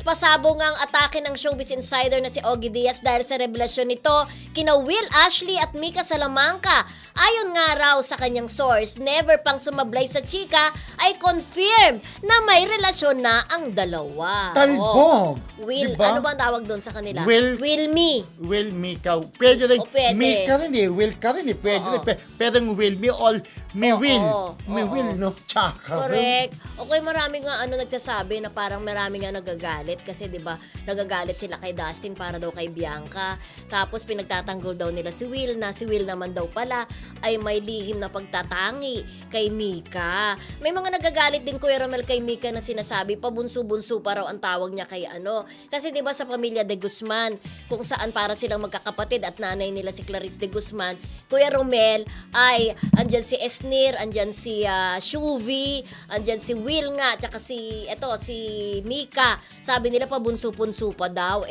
pasabong ang atake ng showbiz insider na si Ogie Diaz dahil sa revelasyon nito kina Will Ashley at Mika Salamanca. Ayon nga raw sa kanyang source, never pang sumablay sa chika ay confirm na may relasyon na ang dalawa. Talbog. Will, diba? ano bang tawag doon sa kanila? Will Me. Will Mika. Pwede rin. O, pwede. Mika rin eh. Will ka rin eh. Pwede rin. Pero yung Will me all. May Will. May Will, no? Tsaka. Correct. Okay, marami nga nagsasabi na parang marami nga nagagalit kasi 'di ba nagagalit sila kay Dustin para daw kay Bianca. Tapos pinagtatanggol daw nila si Will na si Will naman daw pala ay may lihim na pagtatangi kay Mika. May mga nagagalit din Kuya Romel kay Mika na sinasabi pabunso-bunso pa raw ang tawag niya kay Kasi 'di ba sa pamilya de Guzman kung saan para silang magkakapatid at nanay nila si Clarice de Guzman, Kuya Romel ay andyan si Esnir, andyan si Shuvi, andyan si Will nga, tsaka si Mika. Sabi nila pabunso-punso pa daw,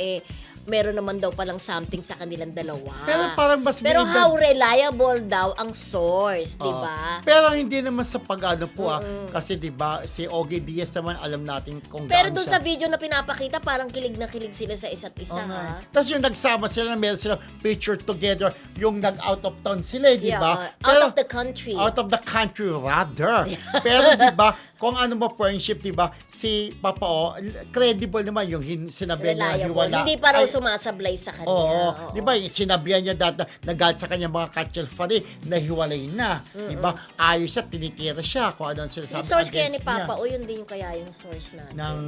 meron naman daw palang something sa kanilang dalawa. Pero parang mas Pero may how reliable daw ang source, di ba? Pero hindi naman sa pag-ano po kasi di ba si Ogie Diaz naman alam natin kung Pero gaano doon siya. sa video na pinapakita, parang kilig na kilig sila sa isa't isa, ha? Tapos yung nagsama sila, meron silang picture together, yung nag-out of town sila, di ba? Out of the country. Out of the country, rather. Pero di ba, kung ano mo friendship, di ba, si Papa credible naman yung sinabi niya, Reliable. hiwala. Hindi pa raw sumasablay sa kanya. Oo. Di ba, sinabihan niya dati, nagalit sa kanya mga Kachelfari, nahiwalay na. Di ba, ayos siya, tinitira siya, kung ano ang sinasabi Yung source kaya ni against Papa, niya. yun din yung kaya yung source natin. Ng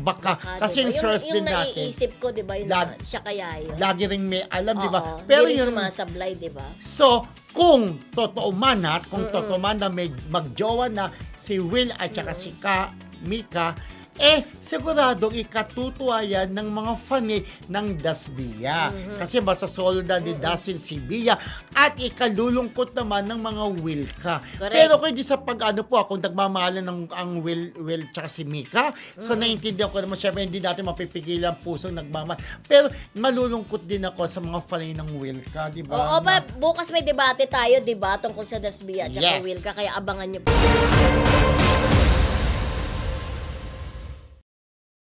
baka. Kasi diba? yung source din yung natin, naiisip ko, di ba, yung siya kaya yun. lagi rin may alam, di ba? Oo, Pero hindi rin yun, sumasablay, di ba? so, kung totoo man totoo man na may magjowa na si Will at saka si Mika, siguradong ikatutuwa yan ng mga fan ng Dasbia. Kasi basta solo na ni Dustin si Bia at ikalulungkot naman ng mga Wilka. Correct. Pero kung di sa pag-ano po, kung nagmamahalan ang Will tsaka si Mika, so naiintindihan ko naman, syempre hindi natin mapipigilan ang pusong nagmamahal. Pero malulungkot din ako sa mga fan ng Wilka, di ba? Oo, bukas may debate tayo, di ba, tungkol sa Dasbia at saka Yes. Wilka, kaya abangan nyo po.